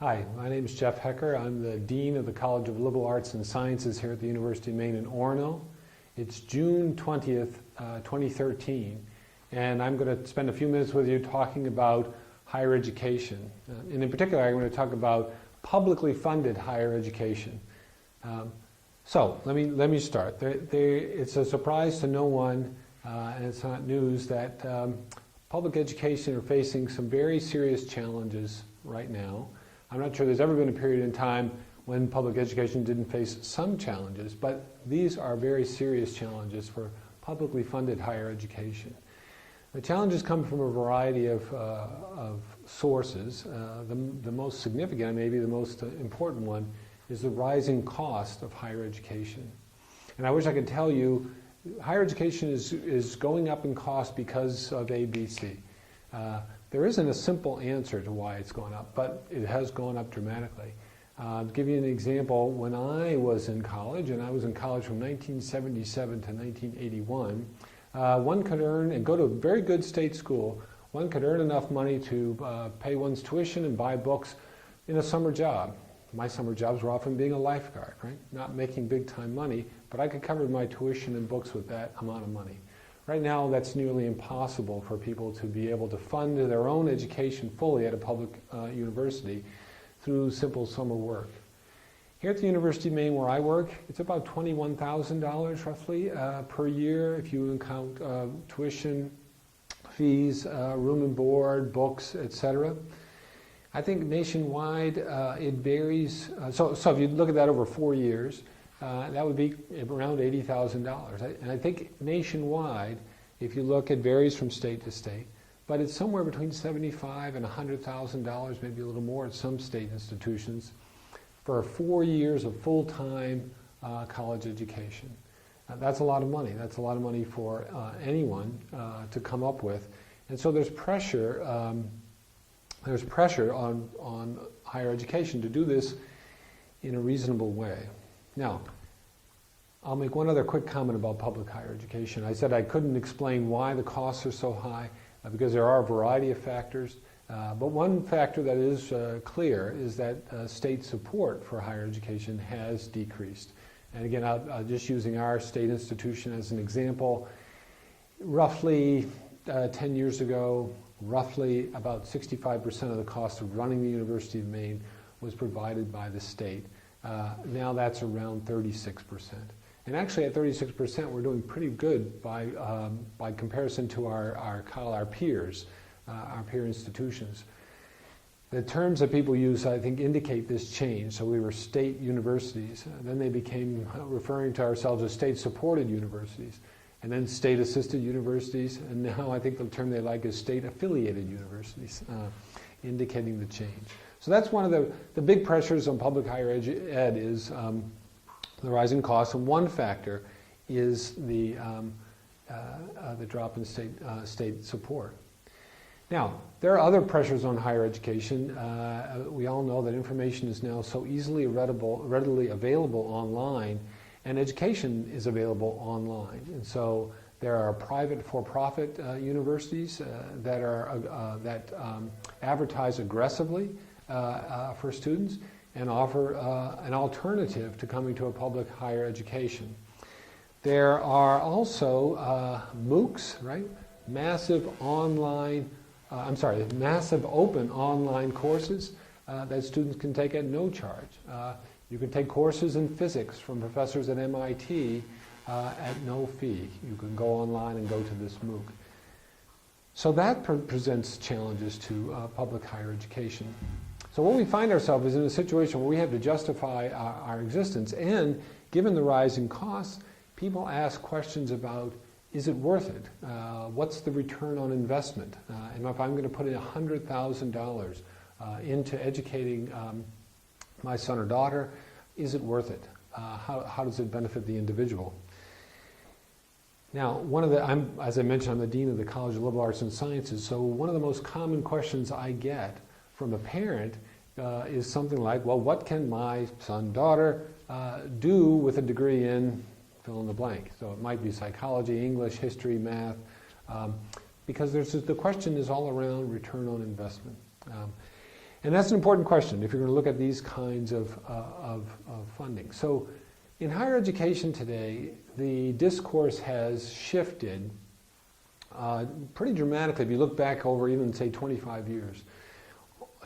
Hi, my name is Jeff Hecker. I'm the Dean of the College of Liberal Arts and Sciences here at the University of Maine in Orono. It's June 20th, 2013, and I'm going to spend a few minutes with you talking about higher education. And in particular, I'm going to talk about publicly funded higher education. So let me start. It's a surprise to no one, and it's not news, that public education are facing some very serious challenges right now. I'm not sure there's ever been a period in time when public education didn't face some challenges, but these are very serious challenges for publicly funded higher education. The challenges come from a variety of sources. The most significant, and maybe the most important one, is the rising cost of higher education. And I wish I could tell you higher education is going up in cost because of ABC. There isn't a simple answer to why it's going up, but it has gone up dramatically. To give you an example, when I was in college, and I was in college from 1977 to 1981, one could earn and go to a very good state school. One could earn enough money to pay one's tuition and buy books in a summer job. My summer jobs were often being a lifeguard, right? Not making big time money, but I could cover my tuition and books with that amount of money. Right now, that's nearly impossible for people to be able to fund their own education fully at a public university through simple summer work. Here at the University of Maine, where I work, it's about $21,000 roughly per year if you count tuition, fees, room and board, books, etc. I think nationwide it varies. So if you look at that over 4 years, that would be around $80,000. And I think nationwide, if you look, it varies from state to state, but it's somewhere between $75,000 and $100,000, maybe a little more at some state institutions, for 4 years of full-time college education. That's a lot of money. That's a lot of money for anyone to come up with. And so there's pressure. There's pressure on higher education to do this in a reasonable way. Now, I'll make one other quick comment about public higher education. I said I couldn't explain why the costs are so high because there are a variety of factors. But one factor that is clear is that state support for higher education has decreased. And again, I'll just using our state institution as an example, roughly 10 years ago, roughly about 65% of the cost of running the University of Maine was provided by the state. Now that's around 36%. And actually at 36%, we're doing pretty good by comparison to our peers, our peer institutions. The terms that people use, I think, indicate this change. So we were state universities. Then they became referring to ourselves as state-supported universities. And then state-assisted universities. And now I think the term they like is state-affiliated universities, indicating the change. So that's one of the big pressures on public higher ed is the rising costs, and one factor is the drop in state support. Now, there are other pressures on higher education. We all know that information is now so easily readily available online, and education is available online. And so there are private for-profit universities that advertise aggressively for students and offer an alternative to coming to a public higher education. There are also MOOCs, right? Massive open online courses that students can take at no charge. You can take courses in physics from professors at MIT at no fee. You can go online and go to this MOOC. So that presents challenges to public higher education. So what we find ourselves is in a situation where we have to justify our existence, and given the rising costs, people ask questions about, is it worth it? What's the return on investment? And if I'm going to put in $100,000 into educating my son or daughter, is it worth it? How does it benefit the individual? Now, as I mentioned, I'm the Dean of the College of Liberal Arts and Sciences, so one of the most common questions I get from a parent is something like, well, what can my son, daughter do with a degree in fill in the blank? So it might be psychology, English, history, math, because the question is all around return on investment. And that's an important question if you're going to look at these kinds of funding. So in higher education today, the discourse has shifted pretty dramatically, if you look back over even, say, 25 years,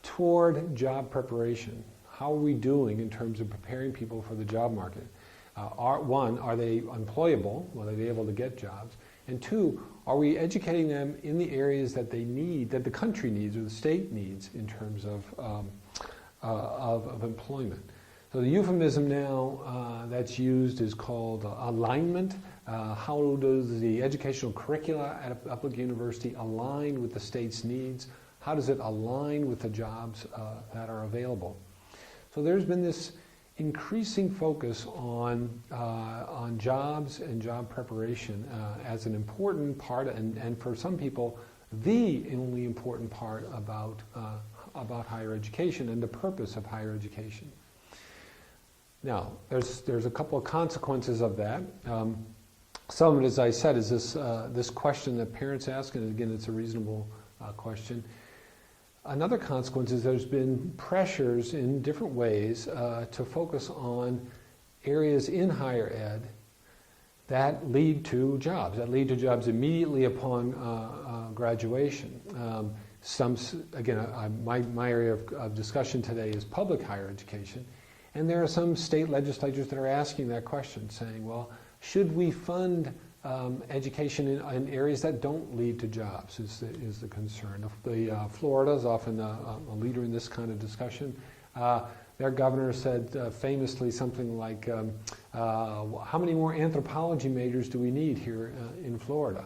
toward job preparation. How are we doing in terms of preparing people for the job market? Are they employable? Will they be able to get jobs? And two, are we educating them in the areas that they need, that the country needs or the state needs in terms of employment? So the euphemism now that's used is called alignment. How does the educational curricula at a public university align with the state's needs? How does it align with the jobs that are available? So there's been this increasing focus on jobs and job preparation as an important part, and for some people, the only important part about higher education and the purpose of higher education. Now, there's a couple of consequences of that. Some of it, as I said, is this question that parents ask, and again, it's a reasonable question. Another consequence is there's been pressures in different ways to focus on areas in higher ed that lead to jobs, immediately upon graduation. My area of discussion today is public higher education, and there are some state legislatures that are asking that question, saying, well, should we fund education in areas that don't lead to jobs is the concern. Florida is often a leader in this kind of discussion. Their governor said famously something like, how many more anthropology majors do we need here in Florida?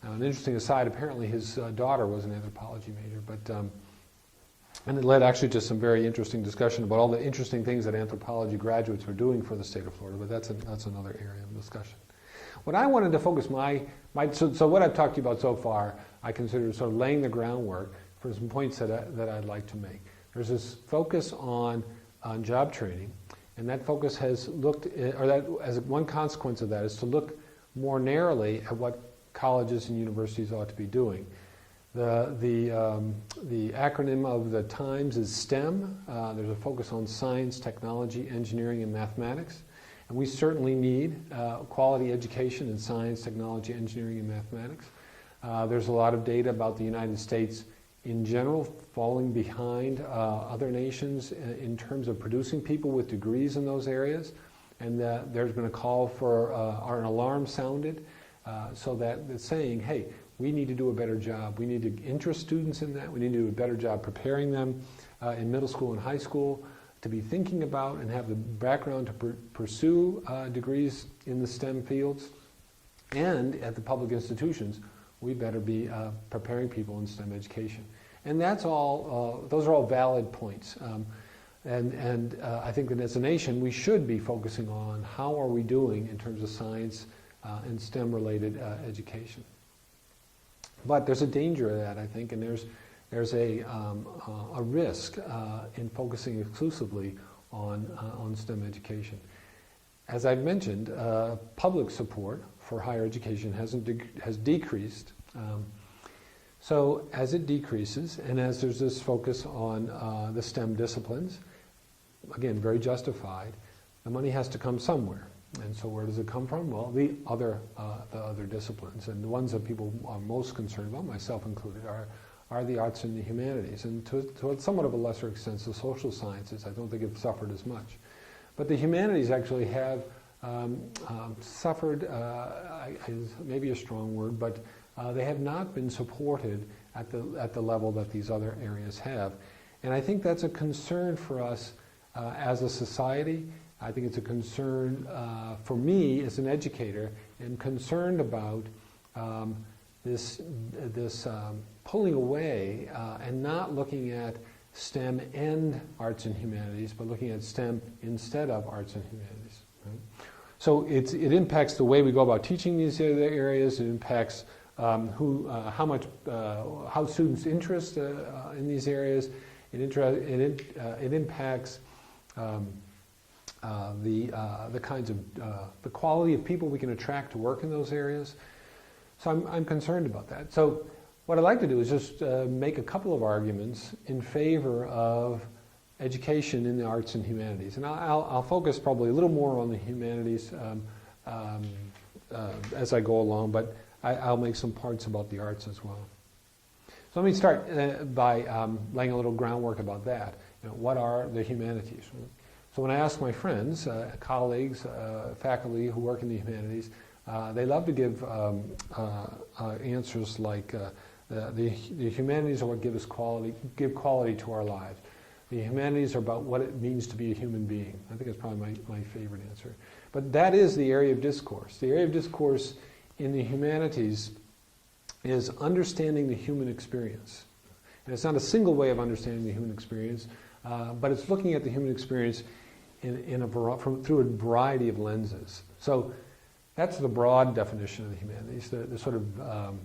Now, an interesting aside, apparently his daughter was an anthropology major, and it led actually to some very interesting discussion about all the interesting things that anthropology graduates are doing for the state of Florida, but that's another area of discussion. What I wanted to focus so what I've talked to you about so far, I consider sort of laying the groundwork for some points that I'd like to make. There's this focus on job training, and that focus has looked, or that as one consequence of that is to look more narrowly at what colleges and universities ought to be doing. The acronym of the times is STEM. There's a focus on science, technology, engineering, and mathematics. And we certainly need quality education in science, technology, engineering, and mathematics. There's a lot of data about the United States in general falling behind other nations in terms of producing people with degrees in those areas. And there's been a call for, an alarm sounded, so that it's saying, hey, we need to do a better job. We need to interest students in that. We need to do a better job preparing them in middle school and high school to be thinking about and have the background to pursue degrees in the STEM fields. And at the public institutions, we better be preparing people in STEM education. And that's all, those are all valid points. And I think that as a nation, we should be focusing on how are we doing in terms of science and STEM-related education. But there's a danger of that, I think, and there's a risk in focusing exclusively on STEM education. As I've mentioned, public support for higher education has decreased. So as it decreases, and as there's this focus on the STEM disciplines, again, very justified, the money has to come somewhere. And so where does it come from? Well, the other disciplines, and the ones that people are most concerned about, myself included, are the arts and the humanities, and to somewhat of a lesser extent, the social sciences. I don't think have suffered as much. But the humanities actually have suffered, maybe a strong word, but they have not been supported at the level that these other areas have. And I think that's a concern for us as a society. I think it's a concern for me as an educator, and concerned about this pulling away and not looking at STEM and arts and humanities, but looking at STEM instead of arts and humanities. Right? So it impacts the way we go about teaching these other areas. It impacts how students' interest in these areas. It impacts the kinds of the quality of people we can attract to work in those areas. So I'm concerned about that. So what I'd like to do is just make a couple of arguments in favor of education in the arts and humanities. And I'll focus probably a little more on the humanities as I go along, but I'll make some parts about the arts as well. So let me start by laying a little groundwork about that. What are the humanities? So when I ask my friends, colleagues, faculty who work in the humanities, they love to give answers like the humanities are what give quality to our lives. The humanities are about what it means to be a human being. I think that's probably my favorite answer. But that is the area of discourse. The area of discourse in the humanities is understanding the human experience. And it's not a single way of understanding the human experience, but it's looking at the human experience through a variety of lenses. So that's the broad definition of the humanities. The sort of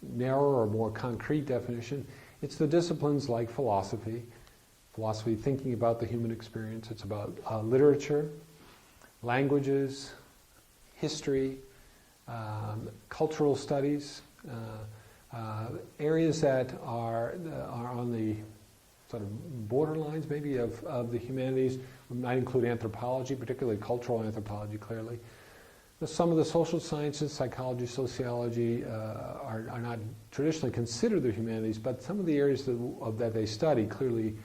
narrower or more concrete definition, it's the disciplines like philosophy thinking about the human experience. It's about literature, languages, history, cultural studies, areas that are on the sort of borderlines maybe of the humanities. We might include anthropology, particularly cultural anthropology, clearly. Some of the social sciences, psychology, sociology, are not traditionally considered the humanities, but some of the areas that they study clearly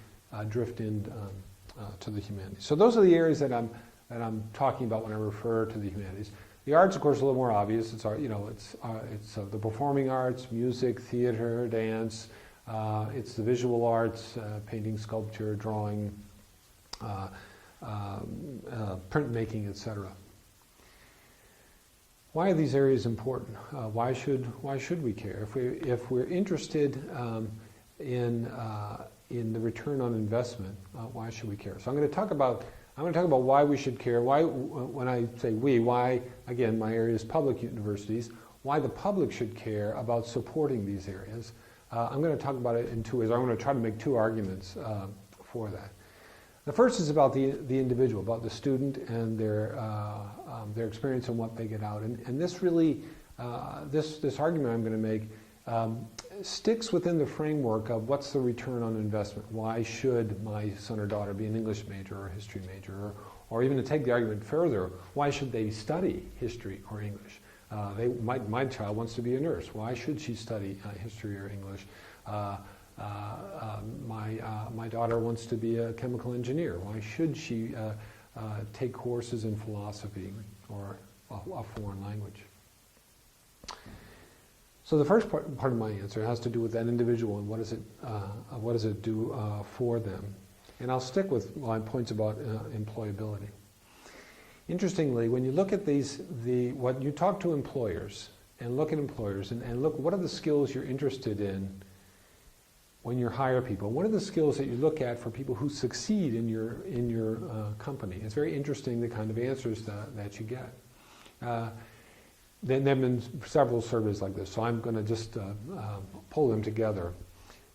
drift in to the humanities. So those are the areas that I'm talking about when I refer to the humanities. The arts, of course, are a little more obvious. It's the performing arts, music, theater, dance. It's the visual arts, painting, sculpture, drawing, printmaking, etc. Why are these areas important? Why should we care? If we're interested in the return on investment, why should we care? So I'm going to talk about why we should care. Why, when I say we, why, again, my area is public universities, why the public should care about supporting these areas. I'm going to talk about it in two ways. I'm going to try to make two arguments for that. The first is about the individual, about the student and their experience and what they get out. And this really, this argument I'm going to make sticks within the framework of what's the return on investment. Why should my son or daughter be an English major or a history major? Or even to take the argument further, why should they study history or English? My child wants to be a nurse. Why should she study history or English? My daughter wants to be a chemical engineer. Why should she take courses in philosophy or a foreign language? So the first part of my answer has to do with that individual and what does it do for them. And I'll stick with my points about employability. Interestingly, when you look at what you talk to employers and look at employers and look what are the skills you're interested in when you hire people. What are the skills that you look at for people who succeed in your company? It's very interesting the kind of answers that you get. There have been several surveys like this, so I'm going to just pull them together.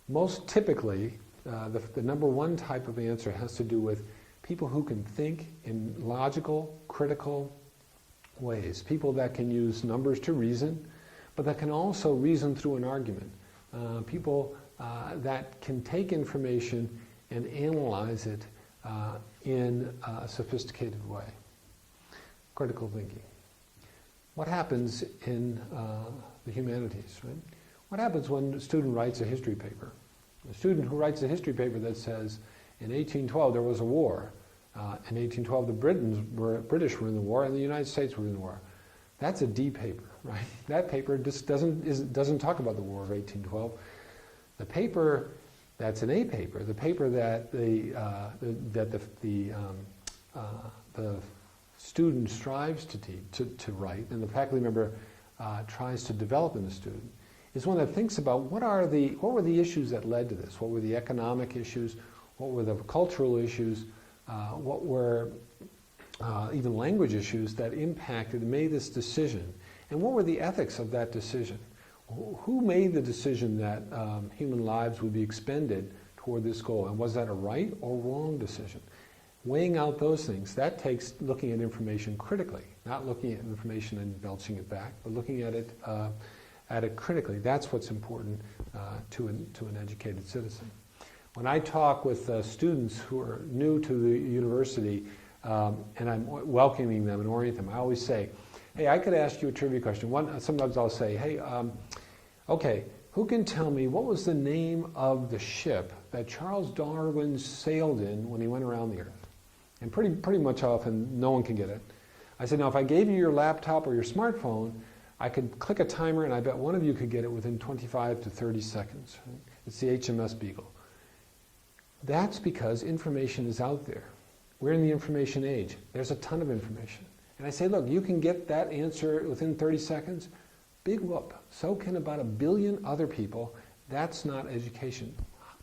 Most typically, the number one type of answer has to do with people who can think in logical, critical ways. People that can use numbers to reason, but that can also reason through an argument. People that can take information and analyze it in a sophisticated way. Critical thinking. What happens in the humanities, right? What happens when a student writes a history paper? A student who writes a history paper that says, in 1812 there was a war. In 1812 the British were in the war and the United States were in the war. That's a D paper, right? That paper just doesn't talk about the War of 1812. The paper that's an A paper, the paper that the student strives to write, and the faculty member tries to develop in the student, is one that thinks about what were the issues that led to this? What were the economic issues? What were the cultural issues? What were even language issues that impacted and made this decision? And what were the ethics of that decision? Who made the decision that human lives would be expended toward this goal? And was that a right or wrong decision? Weighing out those things, that takes looking at information critically, not looking at information and belching it back, but looking at it at it critically. That's what's important to an educated citizen. When I talk with students who are new to the university and I'm welcoming them and orienting them, I always say, hey, I could ask you a trivia question. Sometimes I'll say, hey, okay, who can tell me what was the name of the ship that Charles Darwin sailed in when he went around the Earth? And pretty much often, no one can get it. I said, now if I gave you your laptop or your smartphone, I could click a timer and I bet one of you could get it within 25 to 30 seconds. Right? It's the HMS Beagle. That's because information is out there. We're in the information age. There's a ton of information. And I say, look, you can get that answer within 30 seconds. Big whoop. So can about 1 billion other people. That's not education.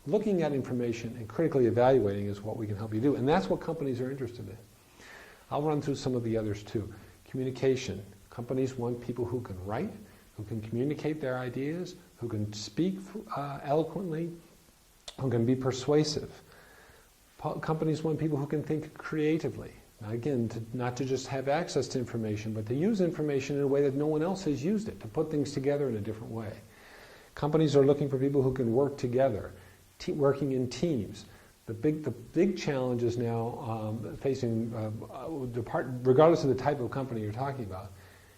Looking at information and critically evaluating is what we can help you do. And that's what companies are interested in. I'll run through some of the others too. Communication. Companies want people who can write, who can communicate their ideas, who can speak eloquently, who can be persuasive. Companies want people who can think creatively. Now again, not to just have access to information, but to use information in a way that no one else has used it, to put things together in a different way. Companies are looking for people who can work together, working in teams. The big challenges now facing, regardless of the type of company you're talking about,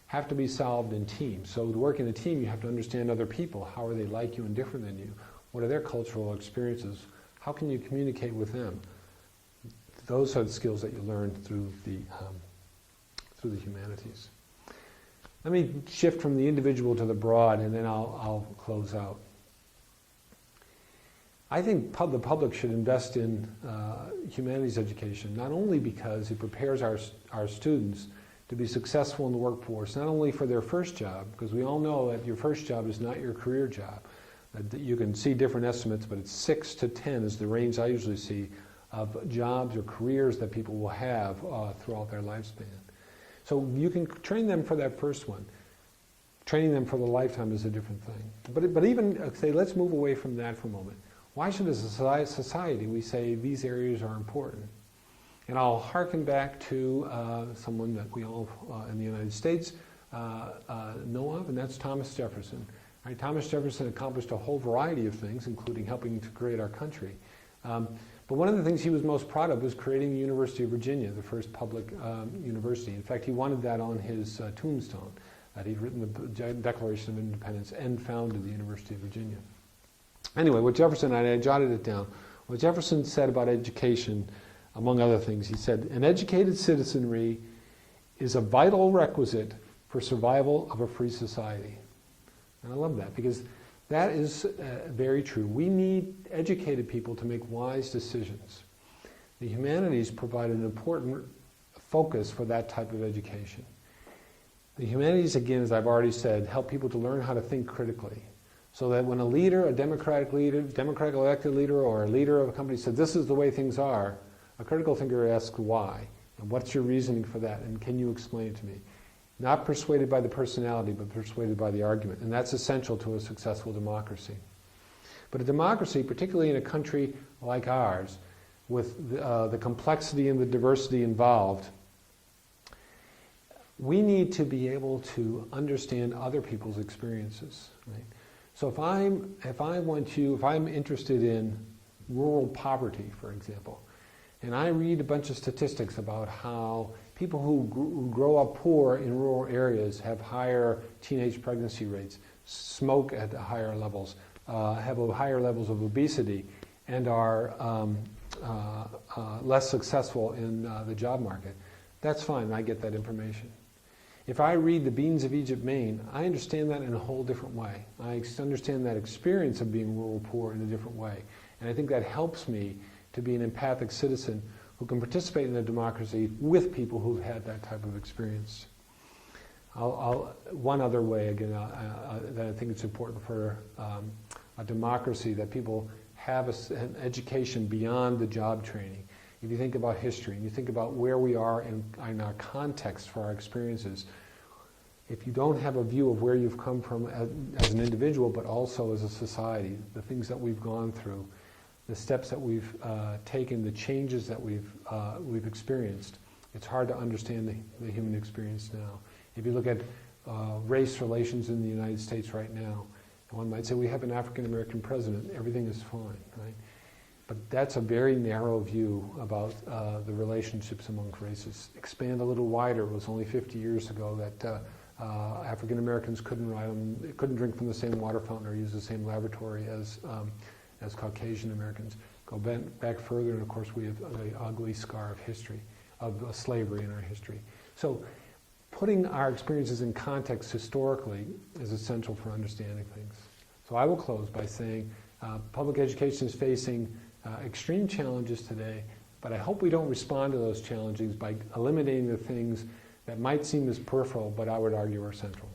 have to be solved in teams. So to work in a team, you have to understand other people. How are they like you and different than you? What are their cultural experiences? How can you communicate with them? Those are the skills that you learn through the humanities. Let me shift from the individual to the broad, and then I'll close out. I think the public should invest in humanities education, not only because it prepares our students to be successful in the workforce, not only for their first job, because we all know that your first job is not your career job. That you can see different estimates, but it's 6 to 10 is the range I usually see of jobs or careers that people will have throughout their lifespan. So you can train them for that first one. Training them for the lifetime is a different thing. But even, say, let's move away from that for a moment. Why should as a society we say these areas are important? And I'll hearken back to someone that we all in the United States know of, and that's Thomas Jefferson. Right? Thomas Jefferson accomplished a whole variety of things, including helping to create our country. But one of the things he was most proud of was creating the University of Virginia, the first public university. In fact, he wanted that on his tombstone, that he'd written the Declaration of Independence and founded the University of Virginia. Anyway, what Jefferson, I jotted it down, what Jefferson said about education, among other things, he said, an educated citizenry is a vital requisite for survival of a free society. And I love that, because that is very true. We need educated people to make wise decisions. The humanities provide an important focus for that type of education. The humanities, again, as I've already said, help people to learn how to think critically. So that when a leader, a democratic elected leader, or a leader of a company says, this is the way things are, a critical thinker asks why, and what's your reasoning for that, and can you explain it to me? Not persuaded by the personality, but persuaded by the argument. And that's essential to a successful democracy. But a democracy, particularly in a country like ours, with the complexity and the diversity involved, we need to be able to understand other people's experiences. Right? So if I'm interested in rural poverty, for example, and I read a bunch of statistics about how people who grow up poor in rural areas have higher teenage pregnancy rates, smoke at higher levels, have higher levels of obesity, and are less successful in the job market, that's fine, I get that information. If I read The Beans of Egypt, Maine, I understand that in a whole different way. I understand that experience of being rural poor in a different way. And I think that helps me to be an empathic citizen who can participate in a democracy with people who've had that type of experience. One other way, again, that I think it's important for a democracy, that people have an education beyond the job training. If you think about history, and you think about where we are in our context for our experiences, if you don't have a view of where you've come from as an individual, but also as a society, the things that we've gone through, the steps that we've taken, the changes that we've experienced, it's hard to understand the human experience now. If you look at race relations in the United States right now. And one might say we have an African American president, everything is fine, right? But that's a very narrow view about the relationships among races. Expand a little wider, it was only 50 years ago that African Americans couldn't drink from the same water fountain or use the same lavatory as Caucasian Americans. Go back further, and of course we have an ugly scar of history, of slavery in our history. So putting our experiences in context historically is essential for understanding things. So I will close by saying public education is facing extreme challenges today, but I hope we don't respond to those challenges by eliminating the things that might seem as peripheral, but I would argue are central.